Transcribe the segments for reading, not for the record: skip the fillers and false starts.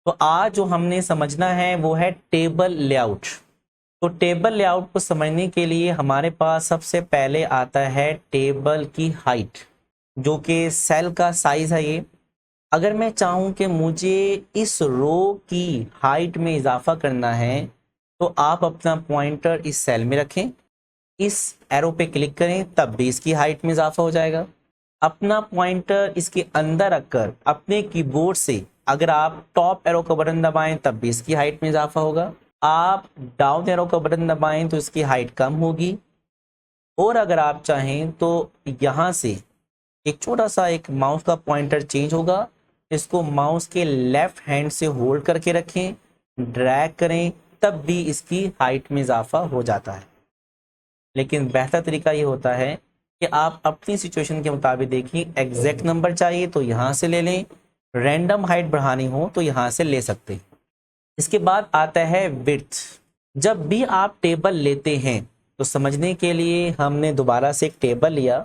तो आज जो हमने समझना है वो है टेबल लेआउट। तो टेबल लेआउट को समझने के लिए हमारे पास सबसे पहले आता है टेबल की हाइट, जो कि सेल का साइज है। ये अगर मैं चाहूं कि मुझे इस रो की हाइट में इजाफा करना है तो आप अपना पॉइंटर इस सेल में रखें, इस एरो पे क्लिक करें, तब भी इसकी हाइट में इजाफा हो जाएगा। अपना पॉइंटर इसके अंदर रखकर अपने कीबोर्ड से अगर आप टॉप एरो का बटन दबाएं तब भी इसकी हाइट में इजाफा होगा। आप डाउन एरो का बटन दबाएं तो इसकी हाइट कम होगी। और अगर आप चाहें तो यहाँ से एक छोटा सा एक माउस का पॉइंटर चेंज होगा, इसको माउस के लेफ्ट हैंड से होल्ड करके रखें, ड्रैग करें, तब भी इसकी हाइट में इजाफा हो जाता है। लेकिन बेहतर तरीका ये होता है कि आप अपनी सिचुएशन के मुताबिक देखिए, एग्जैक्ट नंबर चाहिए तो यहाँ से ले लें, रैंडम हाइट बढ़ानी हो तो यहाँ से ले सकते हैं। इसके बाद आता है विड्थ। जब भी आप टेबल लेते हैं तो समझने के लिए हमने दोबारा से एक टेबल लिया।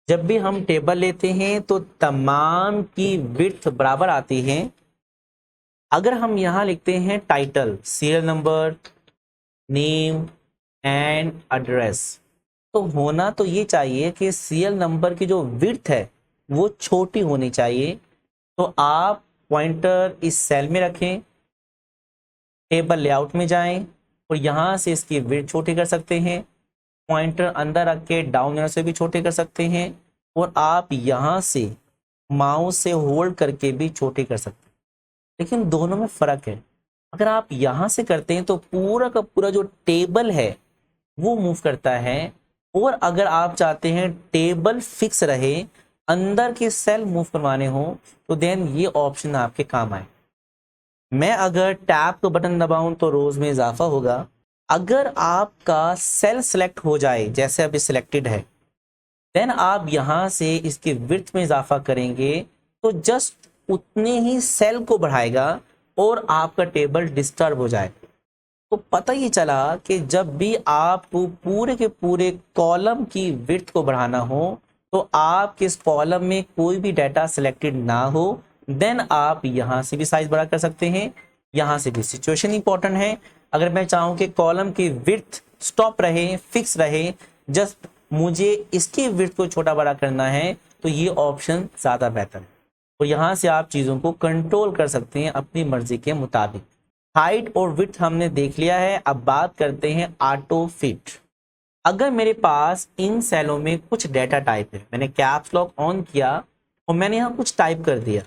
जब भी हम टेबल लेते हैं तो तमाम की विड्थ बराबर आती है। अगर हम यहाँ लिखते हैं title, serial number, name and address, तो होना तो ये चाहिए कि सीरियल नंबर की जो विड्थ है वो छोटी होनी चाहिए। तो आप पॉइंटर इस सेल में रखें, टेबल लेआउट में जाएं और यहाँ से इसकी विड्थ छोटी कर सकते हैं। पॉइंटर अंदर रख के डाउन एरो से भी छोटे कर सकते हैं और आप यहाँ से माउस से होल्ड करके भी छोटे कर सकते हैं। लेकिन दोनों में फर्क है। अगर आप यहाँ से करते हैं तो पूरा का पूरा जो टेबल है वो मूव करता है, और अगर आप चाहते हैं टेबल फिक्स रहे, अंदर के सेल मूव करवाने हो, तो देन ये ऑप्शन आपके काम आए। मैं अगर टैब का बटन दबाऊं तो रोज में इजाफा होगा। अगर आपका सेल सेलेक्ट हो जाए, जैसे अभी सिलेक्टेड है, देन आप यहां से इसके विड्थ में इजाफा करेंगे तो जस्ट उतने ही सेल को बढ़ाएगा और आपका टेबल डिस्टर्ब हो जाए। तो पता ही चला कि जब भी आपको पूरे के पूरे कॉलम की विड्थ को बढ़ाना हो तो आपके इस कॉलम में कोई भी डाटा सिलेक्टेड ना हो, देन आप यहां से भी साइज बड़ा कर सकते हैं। यहां से भी सिचुएशन इंपॉर्टेंट है। अगर मैं चाहूं कि कॉलम की विड्थ स्टॉप रहे, फिक्स रहे, जस्ट मुझे इसकी विड्थ को छोटा बड़ा करना है, तो ये ऑप्शन ज्यादा बेहतर है। और यहां से आप चीजों को कंट्रोल कर सकते हैं अपनी मर्जी के मुताबिक। हाइट और विड्थ हमने देख लिया है। अब बात करते हैं ऑटो फिट। अगर मेरे पास इन सेलों में कुछ डेटा टाइप है, मैंने कैप्स लॉक ऑन किया और मैंने यहाँ कुछ टाइप कर दिया,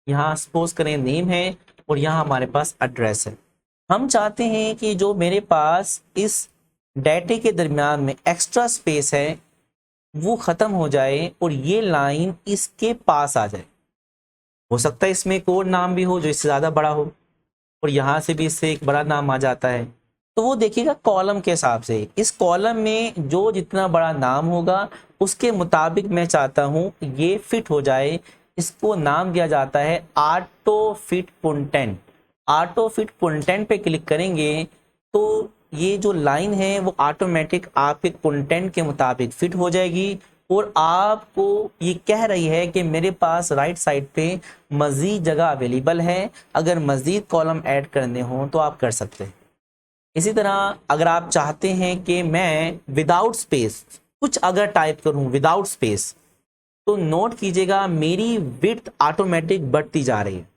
यहाँ सपोज करें नेम है और यहाँ हमारे पास एड्रेस है। हम चाहते हैं कि जो मेरे पास इस डेटे के दरमियान में एक्स्ट्रा स्पेस है वो खत्म हो जाए और ये लाइन इसके पास आ जाए। हो सकता है इसमें एक और नाम भी हो जो इससे ज्यादा बड़ा हो और यहाँ से भी इससे एक बड़ा नाम आ जाता है। तो वो देखिएगा कॉलम के हिसाब से, इस कॉलम में जो जितना बड़ा नाम होगा उसके मुताबिक मैं चाहता हूँ ये फिट हो जाए। इसको नाम दिया जाता है auto fit content. Auto fit content पे क्लिक करेंगे तो ये जो लाइन है वो ऑटोमेटिक आपके कंटेंट के मुताबिक फिट हो जाएगी और आपको ये कह रही है कि मेरे पास राइट साइड पे मजीद जगह अवेलेबल है, अगर मजीद कॉलम ऐड करने हो तो आप कर सकते हैं। इसी तरह अगर आप चाहते हैं कि मैं विदाउट स्पेस कुछ अगर टाइप करूं विदाउट स्पेस, तो नोट कीजिएगा मेरी विड्थ ऑटोमेटिक बढ़ती जा रही है।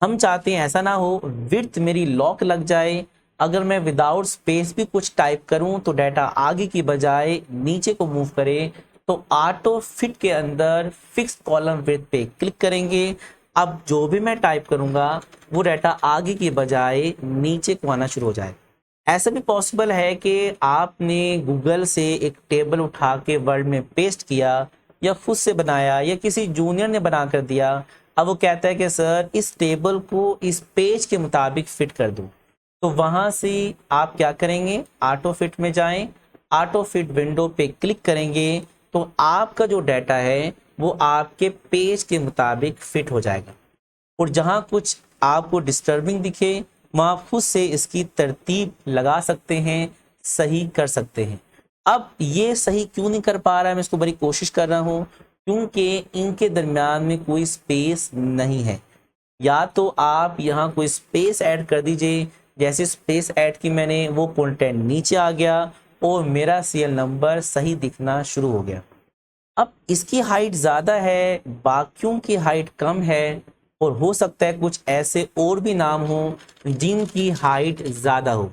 हम चाहते हैं ऐसा ना हो, विड्थ मेरी लॉक लग जाए। अगर मैं विदाउट स्पेस भी कुछ टाइप करूं तो डाटा आगे की बजाय नीचे को मूव करे। तो ऑटो फिट के अंदर फिक्स कॉलम विड्थ पे क्लिक करेंगे। अब जो भी मैं टाइप करूंगा वो डाटा आगे की बजाय नीचे को आना शुरू हो जाए। ऐसा भी पॉसिबल है कि आपने गूगल से एक टेबल उठा के वर्ड में पेस्ट किया या खुद से बनाया या किसी जूनियर ने बना कर दिया। अब वो कहता है कि सर इस टेबल को इस पेज के मुताबिक फिट कर दूं, तो वहां से आप क्या करेंगे, ऑटो फिट में जाएं, ऑटो फिट विंडो पे क्लिक करेंगे तो आपका जो डाटा है वो आपके पेज के मुताबिक फिट हो जाएगा। और जहां कुछ आपको डिस्टर्बिंग दिखे वहां खुद से इसकी तरतीब लगा सकते हैं, सही कर सकते हैं। अब ये सही क्यों नहीं कर पा रहा है, मैं इसको बड़ी कोशिश कर रहा हूं, क्योंकि इनके दरमियान में कोई स्पेस नहीं है। या तो आप यहाँ कोई स्पेस ऐड कर दीजिए, जैसे स्पेस ऐड की मैंने वो कंटेंट नीचे आ गया और मेरा सीरियल नंबर सही दिखना शुरू हो गया। अब इसकी हाइट ज़्यादा है, बाकियों की हाइट कम है, और हो सकता है कुछ ऐसे और भी नाम हो जिनकी हाइट ज़्यादा हो।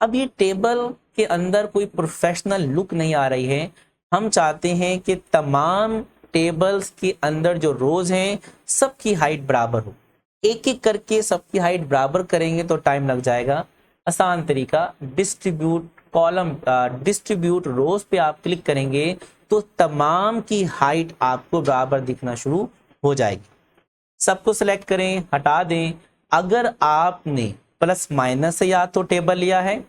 अब ये टेबल के अंदर कोई प्रोफेशनल लुक नहीं आ रही है। हम चाहते हैं कि तमाम टेबल्स के अंदर जो रोज हैं सबकी हाइट बराबर हो। एक एक करके सबकी हाइट बराबर करेंगे तो टाइम लग जाएगा। आसान तरीका, डिस्ट्रीब्यूट कॉलम, डिस्ट्रीब्यूट रोज पे आप क्लिक करेंगे तो तमाम की हाइट आपको बराबर दिखना शुरू हो जाएगी। सबको सिलेक्ट करें, हटा दें। अगर आपने प्लस माइनस से या तो टेबल लिया है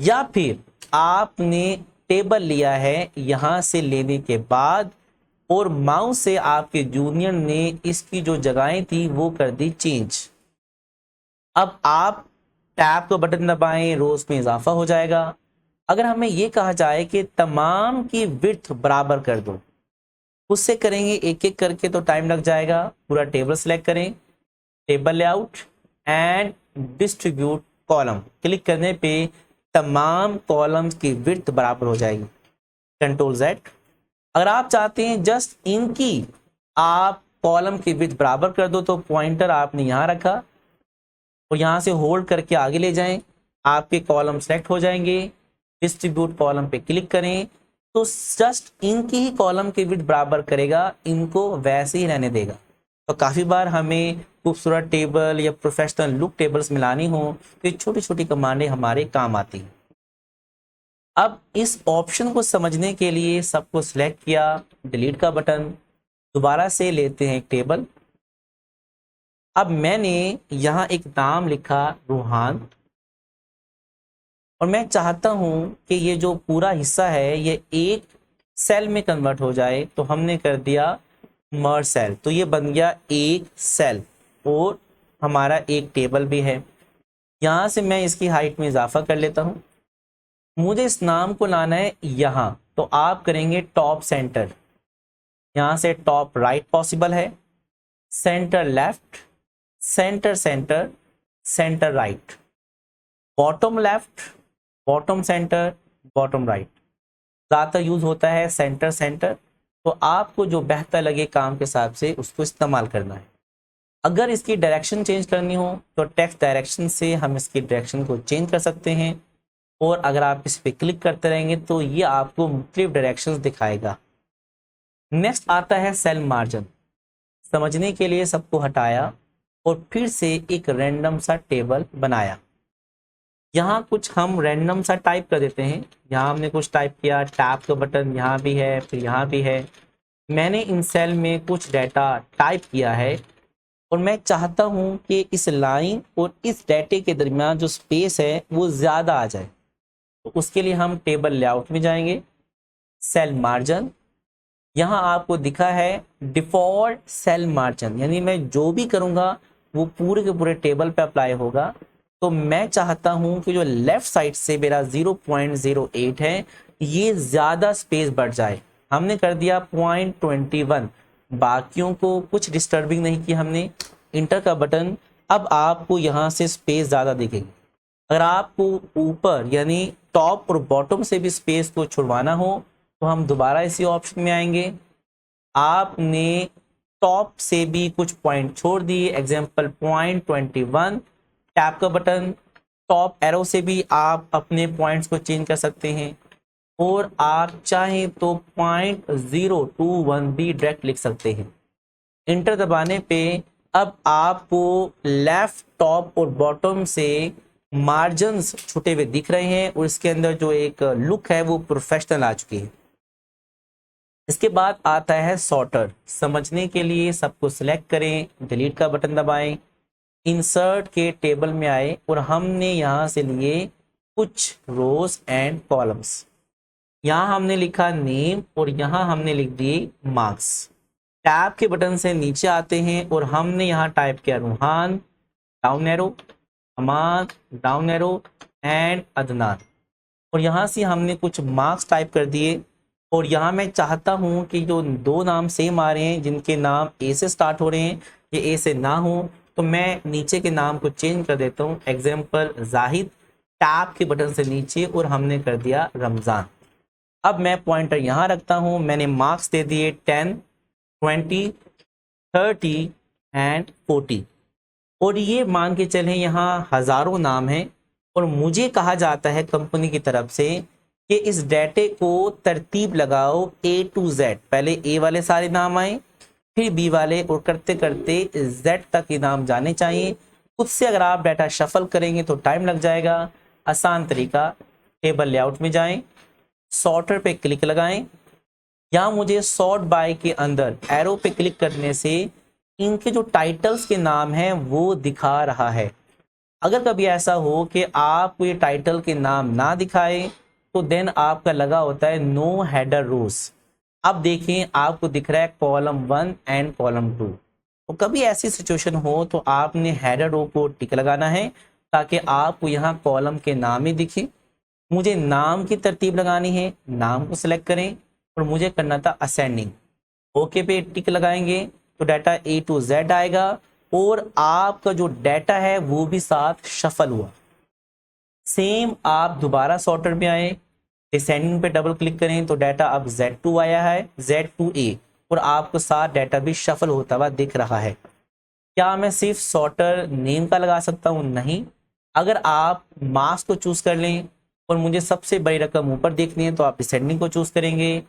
या फिर आपने टेबल लिया है यहां से लेने के बाद और माउस से आपके जूनियर ने इसकी जो जगहें थी वो कर दी चेंज। अब आप टैब को बटन दबाएं, रोज में इजाफा हो जाएगा। अगर हमें यह कहा जाए कि तमाम की विड्थ बराबर कर दो, उससे करेंगे एक एक करके तो टाइम लग जाएगा। पूरा टेबल सेलेक्ट करें, table layout and distribute column click करने पे तमाम कॉलम्स की विड्थ बराबर हो जाएगी। Control Z. अगर आप चाहते हैं जस्ट इनकी आप कॉलम की विड्थ बराबर कर दो तो पॉइंटर आपने यहां रखा और यहां से होल्ड करके आगे ले जाएं, आपके कॉलम सेलेक्ट हो जाएंगे। डिस्ट्रीब्यूट कॉलम पे क्लिक करें तो जस्ट इनकी ही कॉलम की विड्थ बराबर करेगा, इनको वैसे ही रहने देगा। तो काफ़ी बार हमें खूबसूरत टेबल या प्रोफेशनल लुक टेबल्स मिलानी हो तो ये छोटी छोटी कमांडें हमारे काम आती हैं। अब इस ऑप्शन को समझने के लिए सबको सिलेक्ट किया, डिलीट का बटन, दोबारा से लेते हैं एक टेबल। अब मैंने यहाँ एक नाम लिखा रूहान और मैं चाहता हूं कि ये जो पूरा हिस्सा है ये एक सेल में कन्वर्ट हो जाए, तो हमने कर दिया मर्ज सेल, तो ये बन गया एक सेल और हमारा एक टेबल भी है। यहां से मैं इसकी हाइट में इजाफा कर लेता हूं। मुझे इस नाम को लाना है यहां, तो आप करेंगे टॉप सेंटर। यहां से टॉप राइट पॉसिबल है, centre left, centre centre, centre right, bottom left, bottom centre, bottom right. ज़्यादातर यूज होता है सेंटर सेंटर, तो आपको जो बेहतर लगे काम के हिसाब से उसको इस्तेमाल करना है। अगर इसकी डायरेक्शन चेंज करनी हो तो टेक्स्ट डायरेक्शन से हम इसकी डायरेक्शन को चेंज कर सकते हैं, और अगर आप इस पर क्लिक करते रहेंगे तो ये आपको मुख्तलिफ डायरेक्शंस दिखाएगा। नेक्स्ट आता है सेल मार्जिन। समझने के लिए सबको हटाया और फिर से एक रैंडम सा टेबल बनाया। यहाँ कुछ हम रैंडम सा टाइप कर देते हैं। यहाँ हमने कुछ टाइप किया, टैब का बटन यहाँ भी है, फिर यहाँ भी है। मैंने इन सेल में कुछ डाटा टाइप किया है और मैं चाहता हूँ कि इस लाइन और इस डाटे के दरमियान जो स्पेस है वो ज़्यादा आ जाए, तो उसके लिए हम टेबल लेआउट में जाएंगे, सेल मार्जिन। यहाँ आपको दिखा है डिफ़ॉल्ट सेल मार्जिन, यानी मैं जो भी करूँगा वो पूरे के पूरे टेबल पे अप्लाई होगा। तो मैं चाहता हूं कि जो लेफ्ट साइड से मेरा 0.08 है ये ज़्यादा स्पेस बढ़ जाए। हमने कर दिया 0.21, बाकियों को कुछ डिस्टर्बिंग नहीं किया हमने। इंटर का बटन, अब आपको यहाँ से स्पेस ज़्यादा दिखेगी। अगर आपको ऊपर यानी टॉप और बॉटम से भी स्पेस को छुड़वाना हो तो हम दोबारा इसी ऑप्शन में आएंगे। आपने टॉप से भी कुछ पॉइंट छोड़ दिए, एग्जाम्पल 0.21। टैप का बटन, टॉप एरो से भी आप अपने पॉइंट्स को चेंज कर सकते हैं, और आप चाहें तो 0.021 भी डायरेक्ट लिख सकते हैं। इंटर दबाने पे अब आपको लेफ्ट, टॉप और बॉटम से मार्जिन्स छुटे हुए दिख रहे हैं और इसके अंदर जो एक लुक है वो प्रोफेशनल आ चुकी है। इसके बाद आता है सॉर्टर। समझने के लिए सबको सिलेक्ट करें, डिलीट का बटन दबाएं, इंसर्ट के टेबल में आए और हमने यहाँ से लिए कुछ रोज एंड कॉलम्स। यहाँ हमने लिखा नेम और यहाँ हमने लिख दिए मार्क्स। टैब के बटन से नीचे आते हैं और हमने यहाँ टाइप किया Ruhan, down arrow, Aman, down arrow and Adnan, और यहाँ से हमने कुछ मार्क्स टाइप कर दिए। और यहाँ मैं चाहता हूँ कि जो दो नाम सेम आ रहे हैं जिनके नाम ए से स्टार्ट हो रहे हैं ये ए से ना हो, तो मैं नीचे के नाम को चेंज कर देता हूँ। एग्जाम्पल जाहिद, टैब के बटन से नीचे, और हमने कर दिया रमज़ान। अब मैं पॉइंटर यहाँ रखता हूँ, मैंने मार्क्स दे दिए 10, 20, 30 एंड 40। और ये मान के चलें यहाँ हज़ारों नाम हैं, और मुझे कहा जाता है कंपनी की तरफ से कि इस डेटे को तरतीब लगाओ A to Z। पहले ए वाले सारे नाम आए, फिर बी वाले, और करते करते Z तक ये नाम जाने चाहिए। उससे अगर आप डाटा शफल करेंगे तो टाइम लग जाएगा। आसान तरीका, टेबल लेआउट में जाएं, सॉर्टर पे क्लिक लगाएं। यहाँ मुझे सॉर्ट बाय के अंदर एरो पे क्लिक करने से इनके जो टाइटल्स के नाम हैं वो दिखा रहा है। अगर कभी ऐसा हो कि आपको ये टाइटल के नाम ना दिखाए तो देन आपका लगा होता है नो हेडर रोज। अब देखें आपको दिख रहा है कॉलम 1 एंड कॉलम 2। तो कभी ऐसी सिचुएशन हो तो आपने हेडर रो को टिक लगाना है ताकि आपको यहाँ कॉलम के नाम ही दिखे। मुझे नाम की तरतीब लगानी है, नाम को सिलेक्ट करें, और मुझे करना था असेंडिंग। ओके पे टिक लगाएंगे तो डाटा A to Z आएगा, और आपका जो डाटा है वो भी साथ शफल हुआ। सेम आप दोबारा सॉर्टर में आए, डिसेंडिंग पे डबल क्लिक करें तो डाटा अब Z2 आया है, Z2A, और आपको साथ डाटा भी शफल होता हुआ दिख रहा है। क्या मैं सिर्फ सॉर्टर नेम का लगा सकता हूँ? नहीं। अगर आप मार्क्स को चूज कर लें और मुझे सबसे बड़ी रकम ऊपर देखनी है तो आप डिसेंडिंग को चूज करेंगे,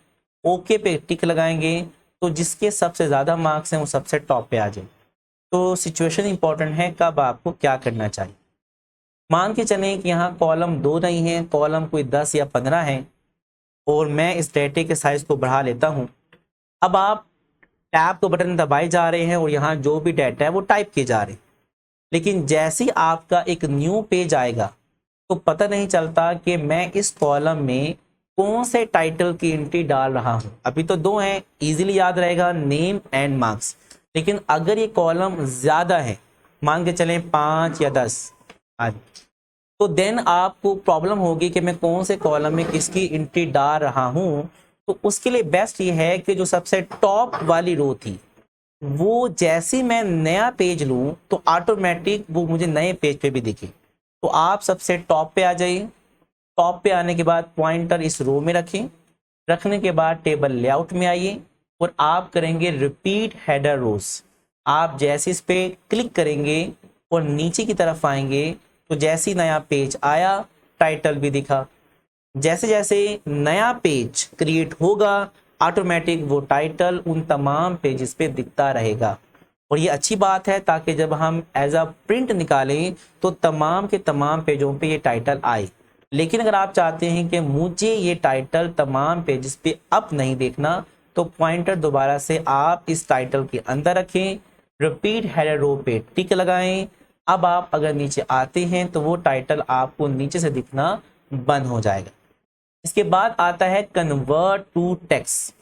ओके पे टिक लगाएंगे, तो जिसके सबसे ज़्यादा मार्क्स हैं वो सबसे टॉप पे आ जाए। तो सिचुएशन इंपॉर्टेंट है कब आपको क्या करना चाहिए। मान के चलें कि यहाँ कॉलम 2 नहीं है, कॉलम कोई 10 या 15 है, और मैं इस डेटे के साइज को बढ़ा लेता हूँ। अब आप टैब को बटन दबाए जा रहे हैं और यहाँ जो भी डाटा है वो टाइप किए जा रहे हैं, लेकिन जैसे ही आपका एक न्यू पेज आएगा तो पता नहीं चलता कि मैं इस कॉलम में कौन से टाइटल की एंट्री डाल रहा हूं। अभी तो 2 हैं, इजीली याद रहेगा, नेम एंड मार्क्स। लेकिन अगर ये कॉलम ज्यादा है, मान के चलें 5 या 10 आदि, तो देन आपको प्रॉब्लम होगी कि मैं कौन से कॉलम में किसकी एंट्री डाल रहा हूं। तो उसके लिए बेस्ट ये है कि जो सबसे टॉप वाली रो थी वो जैसे मैं नया पेज लूं तो ऑटोमेटिक वो मुझे नए पेज पे भी दिखे। तो आप सबसे टॉप पे आ जाइए। टॉप पे आने के बाद पॉइंटर इस रो में रखें, रखने के बाद टेबल लेआउट में आइए और आप करेंगे रिपीट हेडर रोज। आप जैसे इस पे क्लिक करेंगे और नीचे की तरफ आएंगे तो जैसे नया पेज आया टाइटल भी दिखा। जैसे जैसे नया पेज क्रिएट होगा ऑटोमेटिक वो टाइटल उन तमाम पेजेस पे दिखता रहेगा। और ये अच्छी बात है ताकि जब हम एज अ प्रिंट निकालें तो तमाम के तमाम पेजों पे ये टाइटल आए। लेकिन अगर आप चाहते हैं कि मुझे ये टाइटल तमाम पेजेस पे अब नहीं देखना तो पॉइंटर दोबारा से आप इस टाइटल के अंदर रखें, रिपीट हेडर रो पे टिक लगाएं। अब आप अगर नीचे आते हैं तो वो टाइटल आपको नीचे से दिखना बंद हो जाएगा। इसके बाद आता है कन्वर्ट टू टेक्स्ट।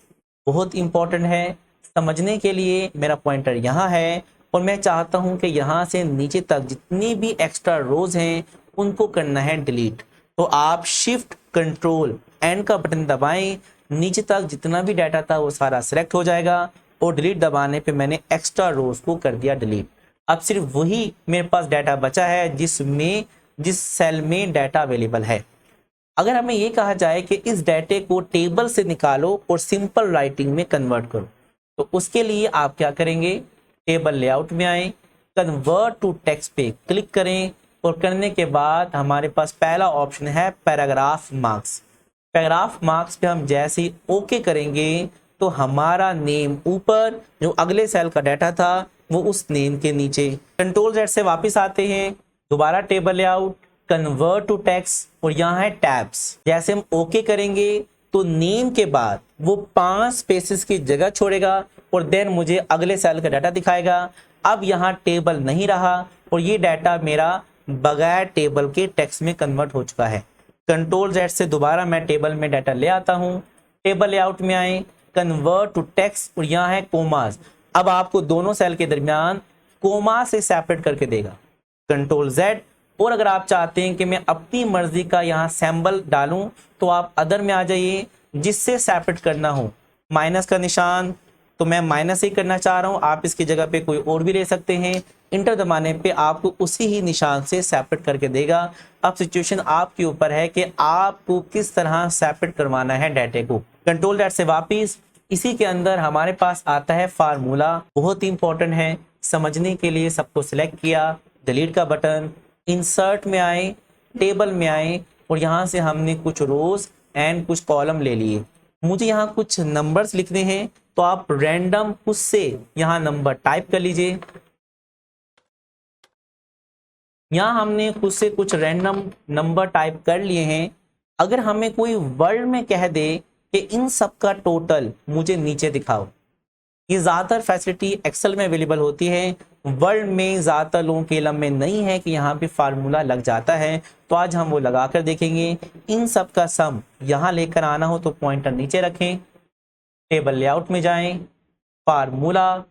बहुत इंपॉर्टेंट है समझने के लिए। मेरा पॉइंटर यहाँ है और मैं चाहता हूँ कि यहाँ से नीचे तक जितनी भी एक्स्ट्रा रोज हैं उनको करना है डिलीट। तो आप शिफ्ट कंट्रोल एन का बटन दबाएं, नीचे तक जितना भी डाटा था वो सारा सिलेक्ट हो जाएगा, और डिलीट दबाने पे मैंने एक्स्ट्रा रोज को कर दिया डिलीट। अब सिर्फ वही मेरे पास डाटा बचा है जिस सेल में डाटा अवेलेबल है। अगर हमें ये कहा जाए कि इस डाटे को टेबल से निकालो और सिंपल राइटिंग में कन्वर्ट करो, तो उसके लिए आप क्या करेंगे, टेबल लेआउट में आए, कन्वर्ट टू टेक्स्ट पे क्लिक करें, और करने के बाद हमारे पास पहला ऑप्शन है पैराग्राफ मार्क्स। पैराग्राफ मार्क्स पे हम जैसे ही ओके करेंगे तो हमारा नेम ऊपर, जो अगले सेल का डाटा था वो उस नेम के नीचे। कंट्रोल जेड से वापस आते हैं, दोबारा table layout, convert to text, और यहाँ है टैब्स। जैसे हम ओके करेंगे तो नेम के बाद वो 5 स्पेसेस की जगह छोड़ेगा और देन मुझे अगले सेल का डाटा दिखाएगा। अब यहाँ टेबल नहीं रहा और ये डाटा मेरा बगैर टेबल के टेक्स्ट में कन्वर्ट हो चुका है। कंट्रोल जेड से दोबारा मैं टेबल में डाटा ले आता हूँ, टेबल लेआउट में आए, कन्वर्ट टू टेक्स्ट, और यहाँ है कोमास। अब आपको दोनों सेल के दरमियान कोमा से सेपरेट करके देगा, कंट्रोल जेड। और अगर आप चाहते हैं कि मैं अपनी मर्जी का यहाँ सैम्बल डालूं तो आप अदर में आ जाइए, जिससे सेपरेट करना हो। माइनस का निशान तो मैं माइनस ही करना चाह रहा हूँ, आप इसकी जगह पे कोई और भी ले सकते हैं। इंटर दबाने पे आपको उसी ही निशान से सेपरेट करके देगा। अब सिचुएशन आपके ऊपर है कि आपको किस तरह सेपरेट करवाना है डाटा को। कंट्रोल दैट से वापिस इसी के अंदर हमारे पास आता है फार्मूला, बहुत ही इंपॉर्टेंट है समझने के लिए। सबको सिलेक्ट किया, डिलीट का बटन, इंसर्ट में आए, टेबल में आए और यहाँ से हमने कुछ रोज एंड कुछ कॉलम ले लिए। मुझे यहाँ कुछ नंबर्स लिखने हैं तो आप रैंडम उससे यहाँ नंबर टाइप कर लीजिए। यहाँ हमने खुद से कुछ रैंडम नंबर टाइप कर लिए हैं। अगर हमें कोई वर्ड में कह दे कि इन सब का टोटल मुझे नीचे दिखाओ, ये ज़्यादातर फैसिलिटी एक्सेल में अवेलेबल होती है, वर्ड में ज़्यादातर लोगों के इल्म में नहीं है कि यहाँ पे फार्मूला लग जाता है। तो आज हम वो लगा कर देखेंगे। इन सब का सम यहाँ लेकर आना हो तो पॉइंटर नीचे रखें, टेबल लेआउट में जाएं, फार्मूला,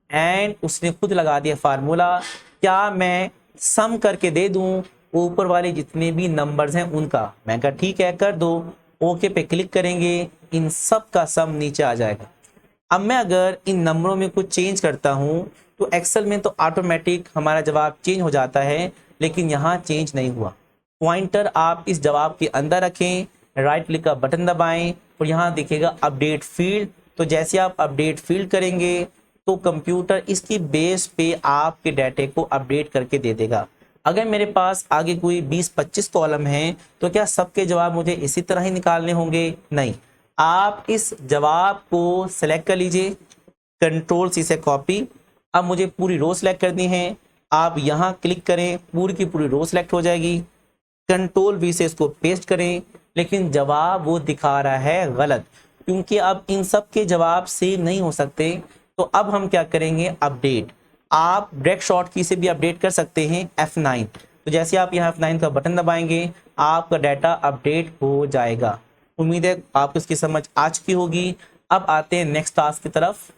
एंड उसने खुद लगा दिया फार्मूला। क्या मैं सम करके दे दूं ऊपर वाले जितने भी नंबर्स हैं उनका? मैं कहा ठीक है कर दो। ओके पे क्लिक करेंगे, इन सब का सम नीचे आ जाएगा। अब मैं अगर इन नंबरों में कुछ चेंज करता हूं तो एक्सेल में तो ऑटोमेटिक हमारा जवाब चेंज हो जाता है, लेकिन यहाँ चेंज नहीं हुआ। पॉइंटर आप इस जवाब के अंदर रखें, राइट क्लिक का बटन दबाएं और यहाँ दिखेगा अपडेट फील्ड। तो जैसे आप अपडेट फील्ड करेंगे तो कंप्यूटर इसकी बेस पे आपके डाटे को अपडेट करके दे देगा। अगर मेरे पास आगे कोई 20-25 कॉलम हैं तो क्या सबके जवाब मुझे इसी तरह ही निकालने होंगे? नहीं, आप इस जवाब को सिलेक्ट कर लीजिए, कंट्रोल सी से कॉपी। अब मुझे पूरी रो सिलेक्ट करनी है, आप यहाँ क्लिक करें, पूरी की पूरी रो सिलेक्ट हो जाएगी। कंट्रोल वी से इसको पेस्ट करें, लेकिन जवाब वो दिखा रहा है गलत, क्योंकि अब इन सब के जवाब सेम नहीं हो सकते। तो अब हम क्या करेंगे, अपडेट। आप डायरेक्ट शॉर्ट की से भी अपडेट कर सकते हैं, F9। तो जैसे आप यहाँ F9 का बटन दबाएंगे आपका डाटा अपडेट हो जाएगा। उम्मीद है आपको इसकी समझ आ चुकी होगी। अब आते हैं नेक्स्ट टास्क की तरफ।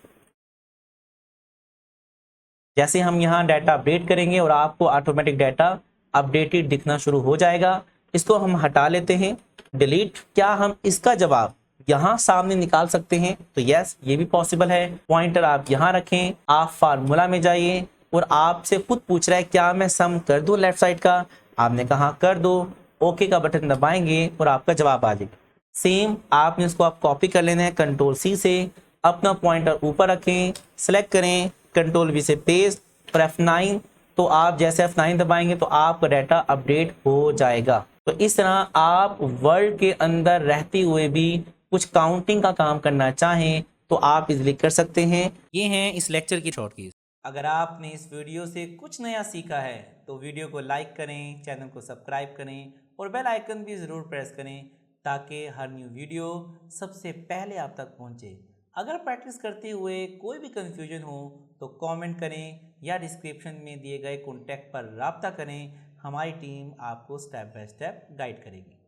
जैसे हम यहाँ डाटा अपडेट करेंगे और आपको ऑटोमेटिक डाटा अपडेटेड दिखना शुरू हो जाएगा। इसको हम हटा लेते हैं, डिलीट। क्या हम इसका जवाब यहाँ सामने निकाल सकते हैं? तो यस, ये भी पॉसिबल है। पॉइंटर आप यहाँ रखें, आप फार्मूला में जाइए और आपसे खुद पूछ रहा है क्या मैं सम कर दूं लेफ्ट साइड का? आपने कहा कर दो, ओके का बटन दबाएंगे और आपका जवाब आ जाएगा। सेम आपने इसको आप कॉपी कर लेना है कंट्रोल सी से, अपना पॉइंटर ऊपर रखें, सेलेक्ट करें, कंट्रोल वी से पेस्ट और F9। तो आप जैसे F9 दबाएंगे तो आपका डाटा अपडेट हो जाएगा। तो इस तरह आप वर्ड के अंदर रहते हुए भी कुछ काउंटिंग का काम करना चाहें तो आप इजीली कर सकते हैं। ये हैं इस लेक्चर की शॉर्ट कीज। अगर आपने इस वीडियो से कुछ नया सीखा है तो वीडियो को लाइक करें, चैनल को सब्सक्राइब करें और बेल आइकन भी ज़रूर प्रेस करें ताकि हर न्यू वीडियो सबसे पहले आप तक पहुंचे। अगर प्रैक्टिस करते हुए कोई भी कंफ्यूजन हो तो कमेंट करें या डिस्क्रिप्शन में दिए गए कॉन्टैक्ट पर राब्ता करें। हमारी टीम आपको स्टेप बाय स्टेप गाइड करेगी।